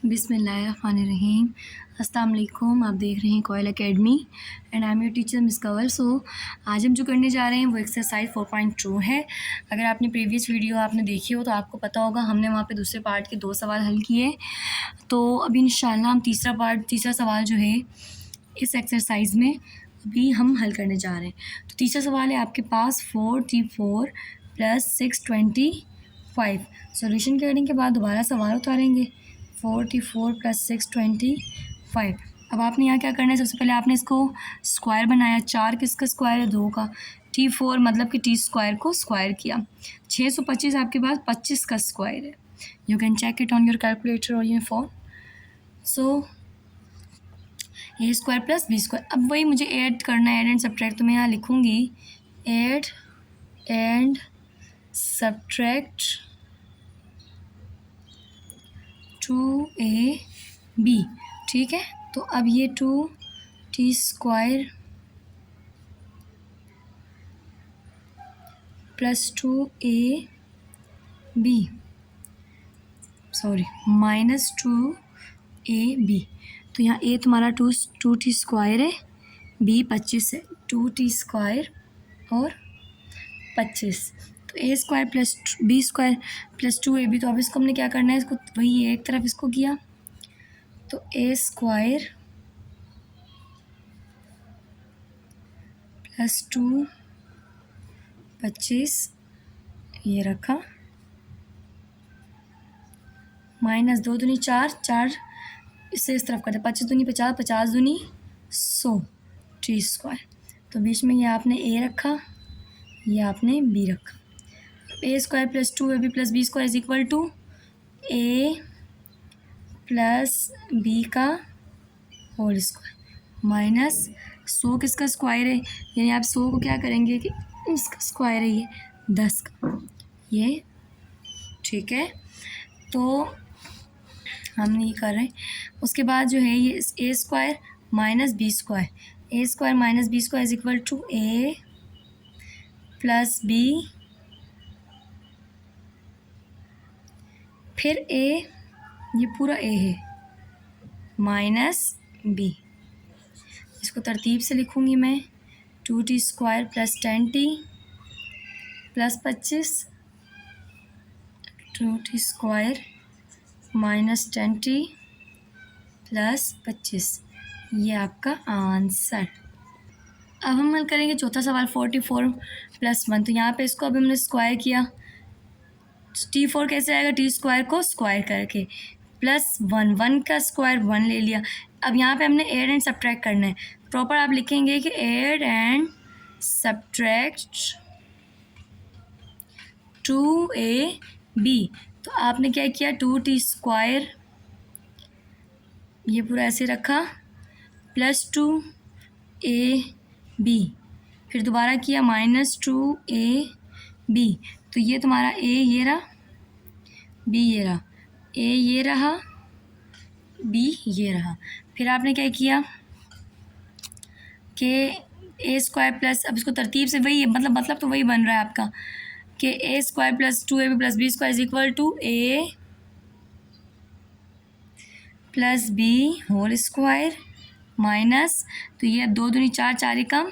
बिस्मिल्लाहिर्रहमानिर्रहीम। अस्सलाम वालेकुम। आप देख रहे हैं Koyal academy and I am your teacher miss Kanwal. आज हम जो करने जा रहे हैं वो एक्सरसाइज 4.2 है। अगर आपने प्रीवियस वीडियो आपने देखी हो तो आपको पता होगा हमने वहाँ पे दूसरे पार्ट के 2 सवाल हल किए। तो अभी इंशाल्लाह हम तीसरा सवाल जो है इस एक्सरसाइज में अभी हम हल करने जा रहे हैं। तो तीसरा सवाल है आपके पास 4t4 + 625। सॉल्यूशन करने के बाद दोबारा सवाल उतारेंगे 4t4 + 625। अब आपने यहाँ क्या करना है, सबसे पहले आपने इसको स्क्वायर बनाया। 4 किसका स्क्वायर है? 2 का। t4 मतलब कि टी स्क्वायर को स्क्वायर किया। 625 आपके पास 25 का स्क्वायर है। You can check it on your calculator or your phone. So A square plus B square. अब वही मुझे ऐड करना है, ऐड एंड सब्ट्रैक्ट। तो मैं यहाँ लिखूँगी ऐड एंड सब्ट्रैक्ट 2ab। ठीक है, तो अब ये 2t² + 2ab -2ab। तो यहाँ a तुम्हारा 2t² है, b 25 है। 2t² और 25। तो a² + b² + 2ab। तो अब इसको हमने क्या करना है, इसको वही एक तरफ इसको किया तो a² + 2 25 ये रखा, -2 दूनी 4, 4 इससे इस तरफ करते, 25 दूनी 50, 50 दूनी 100 t²। तो बीच में ये आपने a रखा, ये आपने b रखा। a² + 2ab + b² = a + b का होल स्क्वायर -100 किसका स्क्वायर है, यानी आप 100 को क्या करेंगे कि इसका स्क्वायर है, ये 10 का ये। ठीक है, तो हम ये कर रहे हैं। उसके बाद जो है ये a² - b², a² - b² = a + b फिर a, ये पूरा a है -b। इसको तरतीब से लिखूँगी मैं 2t² + 10t + 25 2t² - 10t + 25। ये आपका आंसर। अब हम हल करेंगे चौथा सवाल 44 + 1। तो यहाँ पे इसको अभी हमने स्क्वायर किया। t4 कैसे आएगा? t² को स्क्वायर करके +1, 1 का स्क्वायर 1 ले लिया। अब यहाँ पे हमने ऐड एंड सब्ट्रैक्ट करना है। प्रॉपर आप लिखेंगे कि ऐड एंड सब्ट्रैक्ट 2ab। तो आपने क्या किया, 2t² ये पूरा ऐसे रखा + 2ab, फिर दोबारा किया -2ab। तो ये तुम्हारा a ये रहा, b ये रहा, a ये रहा, b ये रहा। फिर आपने क्या किया कि a² + अब इसको तरतीब से वही मतलब तो वही बन रहा है आपका कि a² + 2ab + b² = a + b whole square minus, तो ये 2 दूनी 4, 4 एकम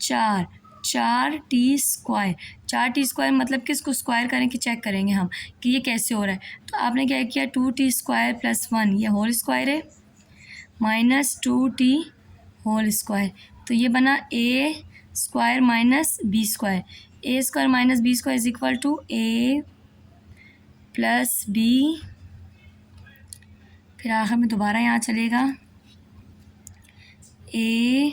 4, 4t² 4t² मतलब कि इसको स्क्वायर करके चेक करेंगे हम कि ये कैसे हो रहा है। तो आपने क्या किया 2t² + 1 ये होल स्क्वायर है -2t होल स्क्वायर। तो ये बना a² - b², a² - b² = a + b। फिर आखिर में दोबारा यहाँ चलेगा a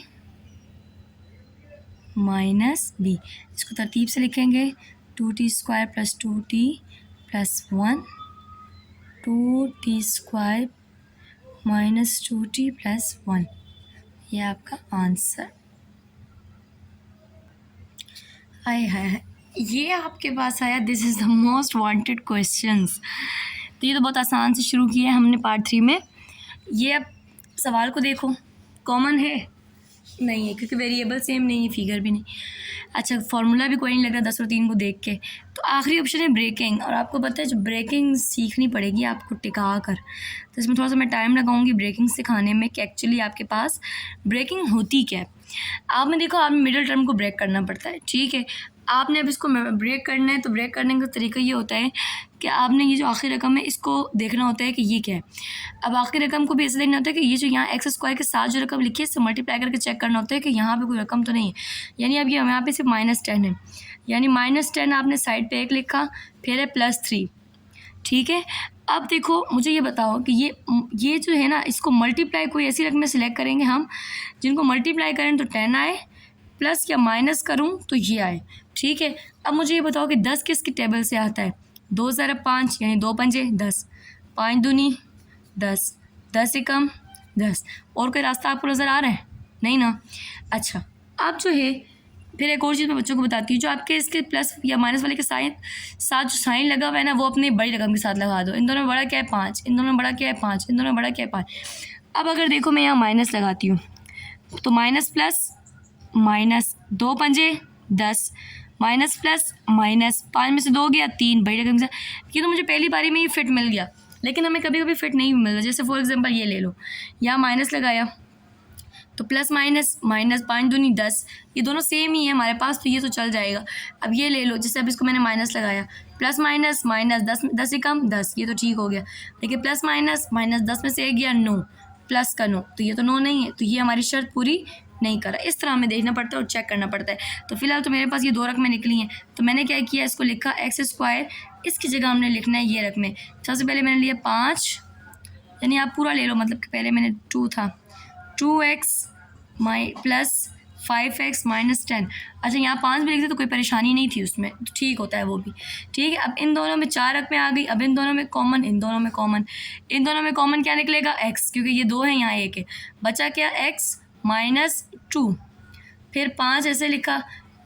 - b। इसको तरतीब से लिखेंगे 2t² + 2t + 1 2t² - 2t + 1। ये आपका आंसर। हाय हाय, ये आपके पास आया this is the most wanted questions. तो ये तो बहुत आसान से शुरू किया है हमने पार्ट 3 में। ये अब सवाल को देखो, कॉमन है नहीं है, क्योंकि वेरिएबल सेम नहीं है, फिगर भी नहीं। अच्छा, फार्मूला भी कोई नहीं लग रहा 10 और 3 को देख के। तो आखिरी ऑप्शन है ब्रेकिंग, और आपको पता है जो ब्रेकिंग सीखनी पड़ेगी आपको टिका कर। तो इसमें थोड़ा सा मैं टाइम लगाऊंगी ब्रेकिंग सिखाने में कि एक्चुअली आपके पास ब्रेकिंग होती क्या है। आपने देखो, आपने मिडिल टर्म को ब्रेक करना पड़ता है, ठीक है। आपने अब इसको ब्रेक करना है, तो ब्रेक करने का तरीका ये होता है कि आपने ये जो आखिरी रकम है इसको देखना होता है कि ये क्या है। अब आखिरी रकम को भी ऐसे देखना होता है कि ये जो यहाँ एक्स स्क्वायर के साथ जो रकम लिखी है इससे मल्टीप्लाई करके चेक करना होता है कि यहाँ पे कोई रकम तो नहीं है। यानी अब ये यहाँ पे सिर्फ -10 है, यानी -10 आपने साइड पे एक लिखा, फिर है +3, ठीक है। अब देखो मुझे ये बताओ कि ये जो है ना, इसको मल्टीप्लाई कोई ऐसी रकम में सिलेक्ट करेंगे हम जिनको मल्टीप्लाई करें तो 10 आए, प्लस या माइनस करूं तो ये आए, ठीक है। अब मुझे ये बताओ कि 10 किसकी टेबल से आता है? 2 ज़रा 5, यानी 2 पंजे 10, 5 दूनी 10, 10 एकम 10। और कोई रास्ता आपको नज़र आ रहा है? नहीं ना। अच्छा, अब जो है फिर एक और चीज़ मैं बच्चों को बताती हूँ, जो आपके इसके प्लस या माइनस वाले के साथ जो साइन लगा हुआ है ना, वो अपने बड़ी रकम के साथ लगा दो। इन दोनों में बड़ा क्या है? 5, इन दोनों में बड़ा क्या है? 5, इन दोनों में बड़ा क्या है? 5। अब अगर देखो मैं यहाँ माइनस लगाती हूँ तो माइनस प्लस माइनस, 2 पंजे 10, माइनस प्लस माइनस, 5 में से 2 गया 3, बड़ी रकम से। ये तो मुझे पहली बारी में ही फिट मिल गया, लेकिन हमें कभी कभी फिट नहीं मिलता। जैसे फॉर एग्जांपल ये ले लो, यहाँ माइनस लगाया तो प्लस माइनस माइनस, 5 दूनी 10, ये दोनों सेम ही है हमारे पास, तो ये तो चल जाएगा। अब ये ले लो, जैसे अब इसको मैंने माइनस लगाया, प्लस माइनस माइनस, 10 से कम 10, ये तो ठीक हो गया। लेकिन प्लस माइनस माइनस, 10 में से एक गया 9, प्लस का 9, तो ये तो 9 नहीं है, तो ये हमारी शर्त पूरी नहीं करा। इस तरह हमें देखना पड़ता है और चेक करना पड़ता है। तो फिलहाल तो मेरे पास ये 2 रकमें निकली हैं, तो मैंने क्या किया, इसको लिखा एक्स स्क्वायर, इसकी जगह हमने लिखना है ये रकमें। सबसे पहले मैंने लिया 5, यानी आप पूरा ले लो, मतलब कि पहले मैंने 2 था, 2x प्लस 5x माइनस 10। अच्छा, यहाँ 5 भी लिखते तो कोई परेशानी नहीं थी उसमें, तो ठीक होता है वो भी, ठीक है। अब इन दोनों में 4 रकमें आ गई, अब इन दोनों में कॉमन, इन दोनों में कॉमन क्या निकलेगा? x, क्योंकि ये 2 है, यहाँ 1 है, बचा क्या? x minus 2। फिर 5 ऐसे लिखा,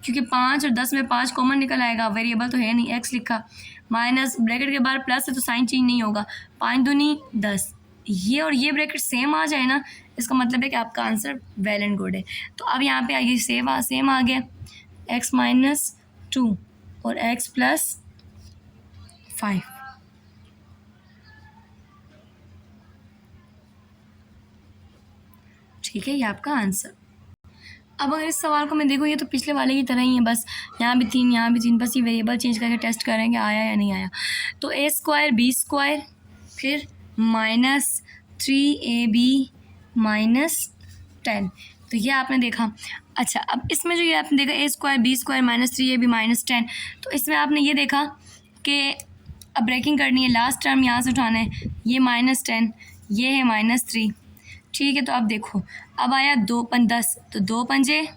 क्योंकि 5 और 10 में 5 कॉमन निकल आएगा, वेरिएबल तो है नहीं, x लिखा, माइनस ब्रैकेट के बाद प्लस है तो साइन चेंज नहीं होगा, 5 दूनी 10, ये और ये ब्रैकेट सेम आ जाए ना, इसका मतलब है कि आपका आंसर वेल एंड गुड है। तो अब यहाँ पे आइए सेम आ गया, x माइनस 2 और x प्लस 5, ठीक है, ये आपका आंसर। अब अगर इस सवाल को मैं देखूँ, ये तो पिछले वाले की तरह ही है, बस यहाँ भी 3 यहाँ भी 3, बस ये वेरिएबल चेंज करके टेस्ट करेंगे आया या नहीं आया। तो a स्क्वायर b स्क्वायर फिर -3ab माइनस 10, तो ये आपने देखा। अच्छा, अब इसमें जो ये आपने देखा a square b square -3ab minus 10, तो इसमें आपने ये देखा कि अब ब्रेकिंग करनी है, लास्ट टर्म यहाँ से उठाना है, ये -10, ये है -3, ठीक है। तो अब देखो, अब आया 2 पंज 10, तो 2 पंजे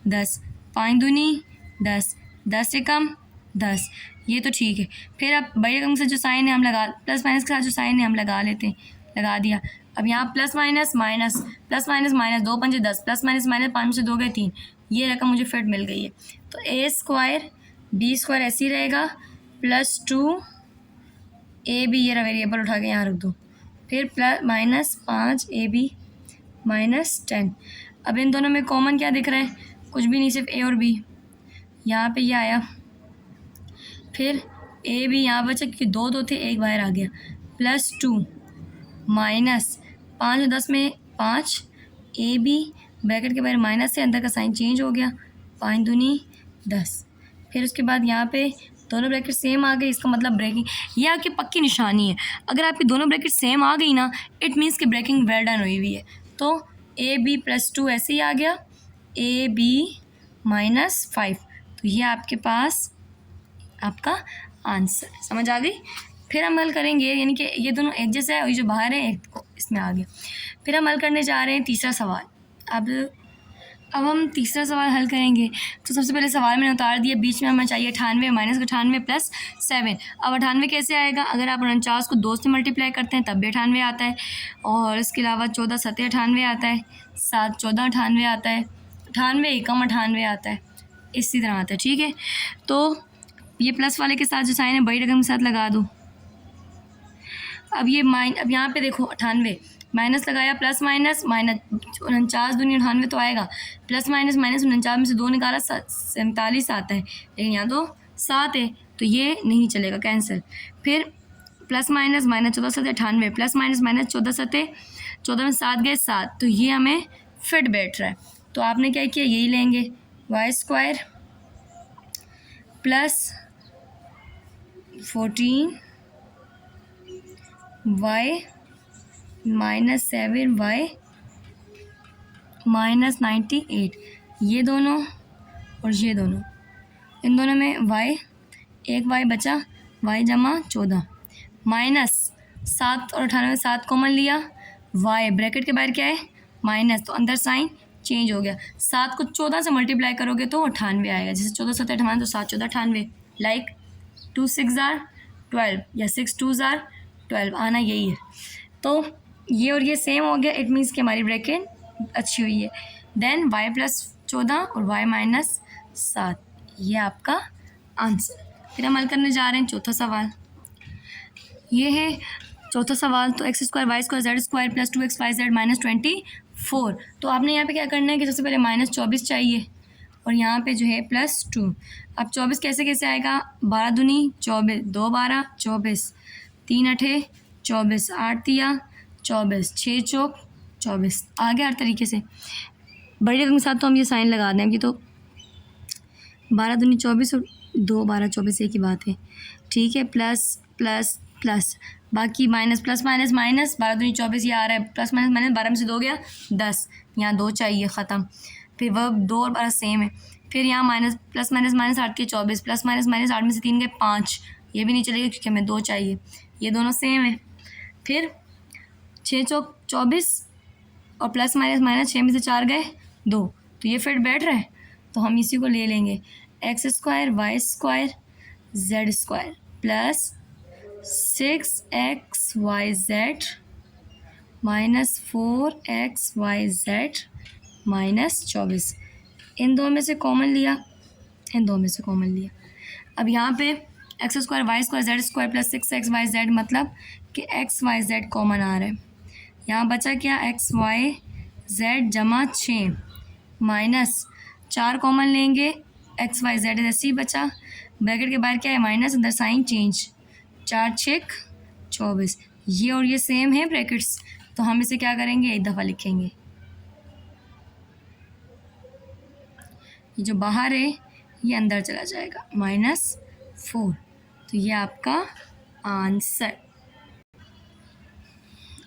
10, 5 दूनी 10, 10 से कम 10, ये तो ठीक है। फिर अब बड़ी रकम से जो साइन है हम लगा, प्लस माइनस के साथ जो साइन है हम लगा लेते हैं, लगा दिया। अब यहाँ plus minus minus, plus minus minus, 2 पंजे 10, प्लस माइनस माइनस, 5 में से 2 गए 3, ये रकम मुझे फिट मिल गई है। तो a स्क्वायर b स्क्वायर ऐसे ही रहेगा, प्लस 2ab, ये रहा वेरिएबल उठा के यहाँ रख दो, फिर प्लस माइनस 5ab माइनस 10। अब इन दोनों में कॉमन क्या दिख रहा है? कुछ भी नहीं, सिर्फ a और b, यहाँ पे ये आया, फिर a b यहाँ बचा क्योंकि 2 थे, एक बाहर आ गया, प्लस 2 माइनस 5 और 10 में 5, a b ब्रैकेट के बाहर माइनस से अंदर का साइन चेंज हो गया, 5 दूनी 10। फिर उसके बाद यहाँ पे दोनों ब्रैकेट सेम आ गए, इसका मतलब ब्रेकिंग, ये आपकी पक्की निशानी है। अगर आपकी दोनों ब्रैकेट सेम आ गई ना, इट मीन्स कि ब्रेकिंग वेल डन हुई है। तो a b प्लस 2 ऐसे ही आ गया, a b माइनस 5, तो ये आपके पास आपका आंसर, समझ आ गई। फिर हम हल करेंगे, यानी कि ये दोनों एक जैसा है, और ये जो बाहर है एक को इसमें आ गया। फिर हम हल करने जा रहे हैं तीसरा सवाल। अब हम तीसरा सवाल हल करेंगे, तो सबसे पहले सवाल मैंने उतार दिया, बीच में हमें चाहिए 98 माइनस 98 प्लस 7। अब 98 कैसे आएगा? अगर आप 49 को 2 से मल्टीप्लाई करते हैं तब भी 98 आता है, और इसके अलावा 14 7 98 आता है, 7 14 98 आता है, 98 एकम 98 आता है, इसी तरह आता है, ठीक है। तो ये प्लस वाले के साथ जो साइन है बड़ी रकम के साथ लगा दो। अब यहाँ पे देखो 98 माइनस लगाया, प्लस माइनस माइनस 49 दूनी 98 तो आएगा, प्लस माइनस माइनस 49 में से 2 निकाला 47 आता है, लेकिन यहाँ तो 7 है तो ये नहीं चलेगा, कैंसिल। फिर प्लस माइनस माइनस 14 सत्ते 98, प्लस माइनस माइनस 14 सत्ते 14 में 7 गए 7, तो ये हमें फिट बैठ रहा है। तो आपने क्या किया, यही लेंगे Y square plus 14 Y minus 7 Y minus 98, ये दोनों और ये दोनों, इन दोनों में वाई, एक वाई बचा, वाई जमा 14 माइनस 7 और 98 में 7 कॉमन लिया, वाई ब्रैकेट के बाहर क्या है माइनस, तो अंदर साइन चेंज हो गया। 7 को 14 से मल्टीप्लाई करोगे तो 98 आएगा, जैसे 14 7 98 तो 7 14 98, लाइक 2 6 12 या 6 2 12 आना यही है। तो ये और ये सेम हो गया, इट मीन्स कि हमारी ब्रैकेट अच्छी हुई है। देन y प्लस 14 और y माइनस 7, ये आपका आंसर। फिर हम हल करने जा रहे हैं चौथा सवाल। ये है चौथा सवाल, तो X square Y square Z square plus 2xyz minus 24। तो आपने यहाँ पे क्या करना है कि सबसे पहले माइनस 24 चाहिए और यहाँ पे जो है प्लस 2। अब 24 कैसे कैसे आएगा, 12 दूनी 24, 2 12 24, 3 8 24, 8 तिया 24, 6 चौक 24, आगे हर तरीके से बड़ी रकम के साथ तो हम ये साइन लगा दें कि तो 12 दूनी 24 और 2 12 24 एक ही बात है, ठीक है। प्लस प्लस प्लस, बाकी माइनस प्लस माइनस माइनस, 12 दूनी 24 ये आ रहा है, प्लस माइनस माइनस 12 में से 2 गया 10, यहाँ 2 चाहिए ख़त्म। फिर वह 2 और 12 सेम है। फिर यहाँ माइनस प्लस माइनस माइनस 8 के 24, प्लस माइनस माइनस 8 में से 3 गए 5, ये भी नहीं चलेगा क्योंकि हमें 2 चाहिए, ये दोनों सेम है। फिर 6 चौक 24 और प्लस माइनस माइनस 6 में से 4 गए 2, तो ये फिट बैठ रहा है, तो हम इसी को ले लेंगे, X square Y square Z square plus 6xyz minus 4xyz minus 24, इन दो में से कॉमन लिया, इन दो में से कॉमन लिया। अब यहाँ पे X square Y square Z square plus 6xyz मतलब कि xyz कॉमन आ रहा है, यहाँ बचा क्या xyz जमा 6 माइनस 4 कॉमन लेंगे, xyz ऐसे ही बचा, ब्रैकेट के बाहर क्या है माइनस, अंदर साइन चेंज, 4 6 24, ये और ये सेम है ब्रैकेट्स, तो हम इसे क्या करेंगे एक दफ़ा लिखेंगे, ये जो बाहर है ये अंदर चला जाएगा -4, तो ये आपका आंसर।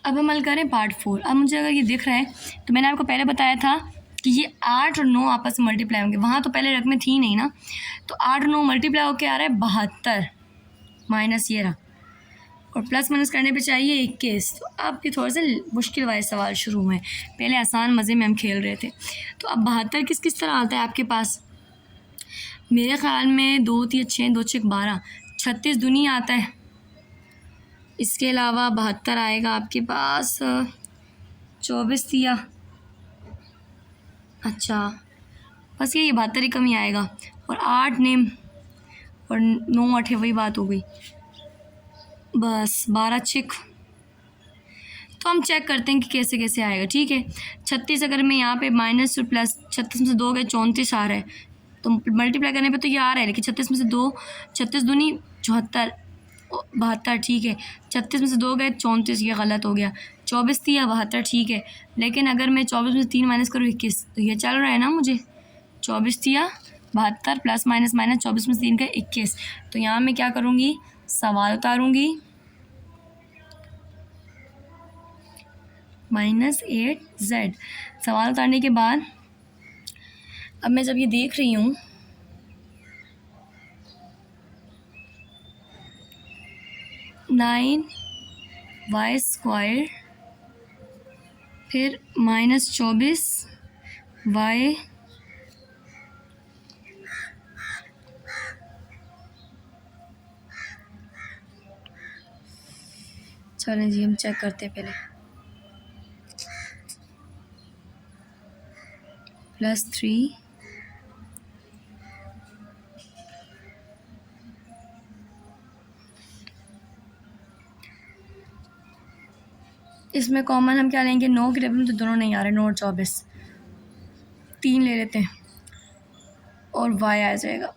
अब हम हल करें पार्ट 4। अब मुझे अगर ये दिख रहा है तो मैंने आपको पहले बताया था कि ये 8 और 9 आपस में मल्टीप्लाई होंगे, वहाँ तो पहले रकमें थी नहीं ना, तो 8 और 9 मल्टीप्लाई होकर आ रहा है 72 माइनस ये रहा, और प्लस माइनस करने पे चाहिए 21। तो अब ये थोड़ा सा मुश्किल वाले सवाल शुरू हुए, पहले आसान मज़े में हम खेल रहे थे। तो अब 72 किस किस तरह आता है आपके पास, मेरे ख़्याल में 2 3 6 2 6 12, 36 दूनी आता है, इसके अलावा 72 आएगा आपके पास 24 दिया, अच्छा बस ये 72 ही कमी आएगा, और 8 नेम और 9 8 वही बात हो गई, बस 12 6। तो हम चेक करते हैं कि कैसे कैसे आएगा, ठीक है। 36 अगर मैं यहाँ पे माइनस और प्लस 36 में से 2 गए 34 आ रहा है, तो मल्टीप्लाई करने पे तो ये आ रहा है, लेकिन 36 में से 2 36 दूनी 74 72, ठीक है। 36 में से 2 गए 34, ये गलत हो गया, 24 थी या 72, ठीक है। लेकिन अगर मैं 24 में से 3 माइनस करूँ 21, तो ये चल रहा है ना मुझे, 24 थी या 72 प्लस माइनस माइनस 24 में से 3 गए 21, तो यहाँ मैं क्या करूँगी सवाल उतारूँगी -8z। सवाल उतारने के बाद अब मैं जब ये देख रही हूँ 9y स्क्वायर फिर -24 y चलें जी हम चेक करते हैं पहले, +3 -4 इसमें कॉमन हम क्या लेंगे, 9 के टेबल में तो दोनों नहीं आ रहे, 9 और 24, 3 ले लेते हैं और वाई आ जाएगा।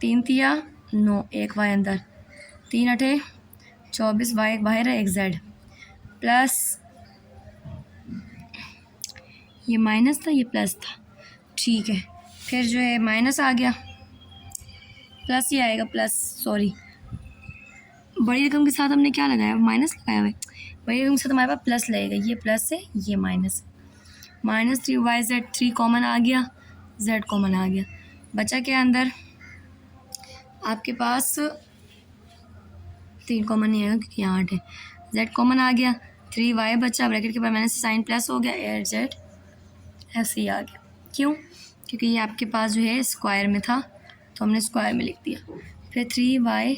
3 तिया 9, एक वाई अंदर, 3 अठे 24, वाई एक बाहर है, एक जेड, प्लस ये माइनस था ये प्लस था, ठीक है। फिर जो है माइनस आ गया, प्लस ये आएगा, प्लस सॉरी बड़ी रकम के साथ हमने क्या लगाया, माइनस लगाया हुआ है। बड़ी रकम के साथ हमारे पास प्लस लगेगा, ये प्लस है ये माइनस है। -3 वाई जेड, 3 कॉमन आ गया, जेड कॉमन आ गया, बचा क्या अंदर आपके पास, 3 कॉमन नहीं आएगा क्योंकि यहाँ 8 है, जेड कॉमन आ गया, 3 वाई बचा, ब्रैकेट के बाद माइनस साइन प्लस हो गया, 8 जेड ऐसे ही आ गया। क्यों, क्योंकि ये आपके पास जो है स्क्वायर में था तो हमने स्क्वायर में लिख दिया। फिर 3 वाई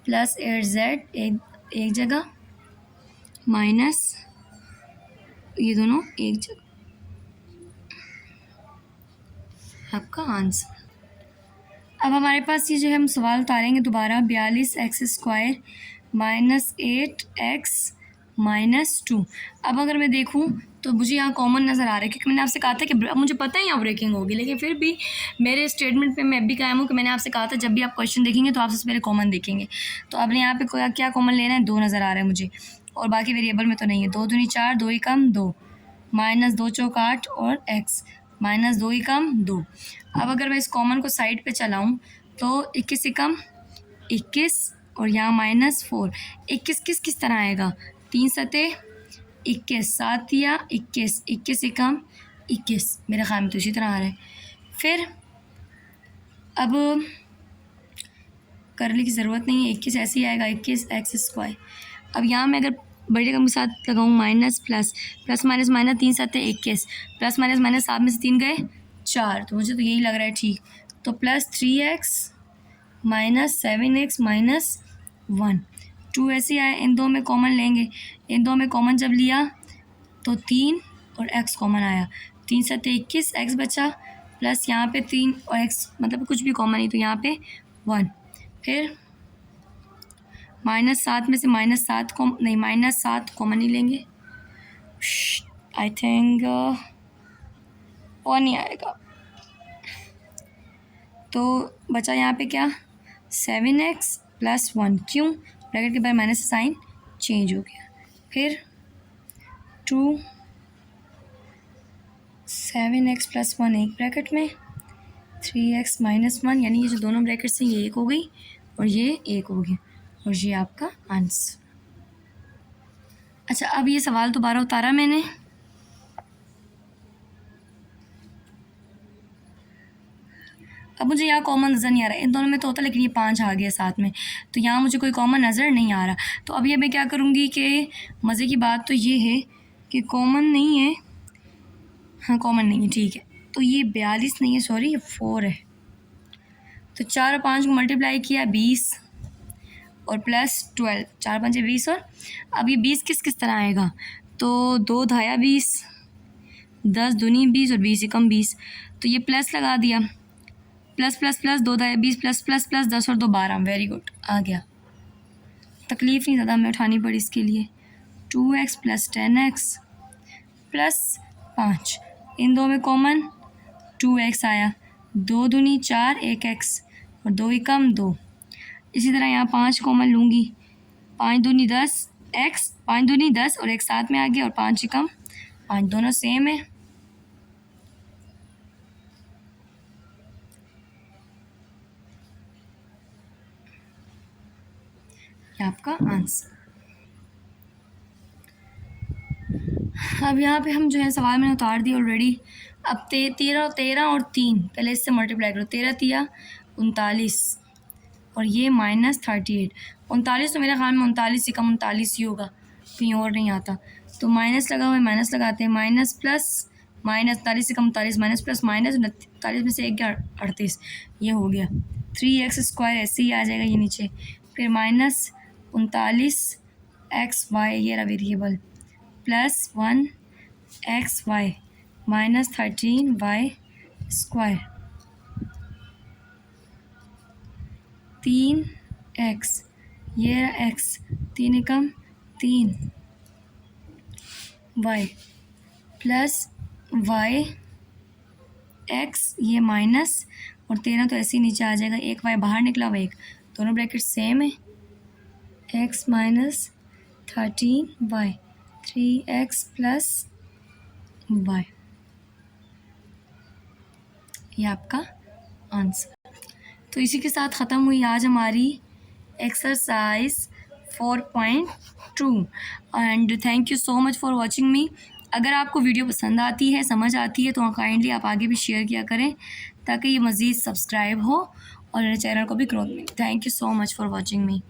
प्लस 8 जेड एक जगह, माइनस ये दोनों एक जगह, आपका आंसर। अब हमारे पास ये जो है हम सवाल उतारेंगे दोबारा, 42x² -8x-2। अब अगर मैं देखूं तो मुझे यहाँ कॉमन नज़र आ रहा है क्योंकि मैंने आपसे कहा था कि मुझे पता है यहाँ ब्रेकिंग होगी, लेकिन फिर भी मेरे स्टेटमेंट पे मैं भी कायम हूँ कि मैंने आपसे कहा था जब भी आप क्वेश्चन देखेंगे तो आप सबसे पहले कॉमन देखेंगे। तो अब यहाँ पे क्या कॉमन लेना है, 2 नज़र आ रहा है मुझे और बाकी वेरिएबल में तो नहीं है। 2 दूनी 4, 2 ही कम 2, -2 चौक 8 और x, -2 ही कम 2। अब अगर मैं इस कॉमन को साइड पे चलाऊं तो 21 से कम 21 और यहाँ -4, 21 किस तरह आएगा, 3 सते 21, 7 या 21, 21 से कम 21, मेरे ख्याल में तो इसी तरह आ रहा है। फिर अब करने की ज़रूरत नहीं है, 21 ऐसे ही आएगा, 21x²। अब यहाँ मैं अगर बड़ी रकम के साथ लगाऊँ minus plus, plus minus minus, 3 7 21, plus minus minus 7 में से 3 गए 4, तो मुझे तो यही लग रहा है ठीक। तो +3x -7x -1, 2 ऐसे आए, इन दो में कॉमन लेंगे, इन दो में कॉमन जब लिया तो 3 और x कॉमन आया, 3 7 21, x बचा, प्लस यहाँ पे 3 और x मतलब कुछ भी कॉमन नहीं तो यहाँ पे 1। फिर -7 में से -7 -7 कॉमन नहीं लेंगे, आई थिंक 1 ही आएगा। तो बचा यहाँ पे क्या, 7x + 1, क्यों, ब्रैकेट के बाद माइनस से साइन चेंज हो गया। फिर 2 7x + 1 एक ब्रैकेट में, 3x - 1, यानी ये जो दोनों ब्रैकेट्स हैं ये एक हो गई और ये एक हो गया और ये आपका आंसर। अच्छा, अब ये सवाल दोबारा उतारा मैंने, अब मुझे यहाँ कॉमन नज़र नहीं आ रहा है, इन दोनों में तो होता लेकिन ये 5 आ गया साथ में, तो यहाँ मुझे कोई कॉमन नज़र नहीं आ रहा। तो अब ये मैं क्या करूँगी कि मज़े की बात तो ये है कि कॉमन नहीं है, हाँ कॉमन नहीं है, ठीक है। तो ये 42 नहीं है, सॉरी ये 4 है। तो 4 और 5 को मल्टीप्लाई किया 20 और +12, 4 5 20, और अब ये 20 किस तरह आएगा, तो 2 धाया 20, 10 दूनी 20 और 20 से कम 20, तो ये प्लस लगा दिया, plus plus plus 2 धाया 20 plus plus plus 10 और 2 12, वेरी गुड आ गया। तकलीफ़ नहीं ज़्यादा हमें उठानी पड़ी इसके लिए। 2x + 10x + 5, इन दो में कॉमन 2x आया, 2 दूनी 4, 1x और 2 ही कम 2। इसी तरह यहाँ 5 कॉमन लूँगी, 5 दूनी 10 x, 5 दूनी 10 और एक साथ में आ गया और 5 ही कम 5, दोनों सेम है। ये आपका आंसर। अब यहाँ पे हम जो है सवाल मैंने उतार दिया ऑलरेडी। अब 13 और 3 पहले इससे मल्टीप्लाई करो, 13 तिया 39 और ये -38, 39 तो मेरे ख्याल में 39 से कम 39 ही होगा, कहीं और नहीं आता। तो माइनस लगा हुआ है, माइनस लगाते हैं, माइनस प्लस माइनस, 39 से कम 39, माइनस प्लस माइनस, 39 में से 1 गया 38, ये हो गया। 3x² ऐसे ही आ जाएगा ये नीचे, फिर -39xy ये रहा वेरिएबल, +1xy -13y², 3x ये रहा x, 3 एकम 3, वाई प्लस वाई एक्स, ये माइनस और 13 तो ऐसे ही नीचे आ जाएगा, एक वाई बाहर निकला हुआ, एक, दोनों ब्रैकेट सेम है, X minus 13 Y, 3x plus Y, ये आपका आंसर। तो इसी के साथ ख़त्म हुई आज हमारी exercise 4.2 and thank you so much for watching मी। अगर आपको वीडियो पसंद आती है, समझ आती है, तो काइंडली आप आगे भी शेयर किया करें ताकि ये मज़ीद सब्सक्राइब हो और मेरे चैनल को भी ग्रोथ मिले। Thank you so much for watching me.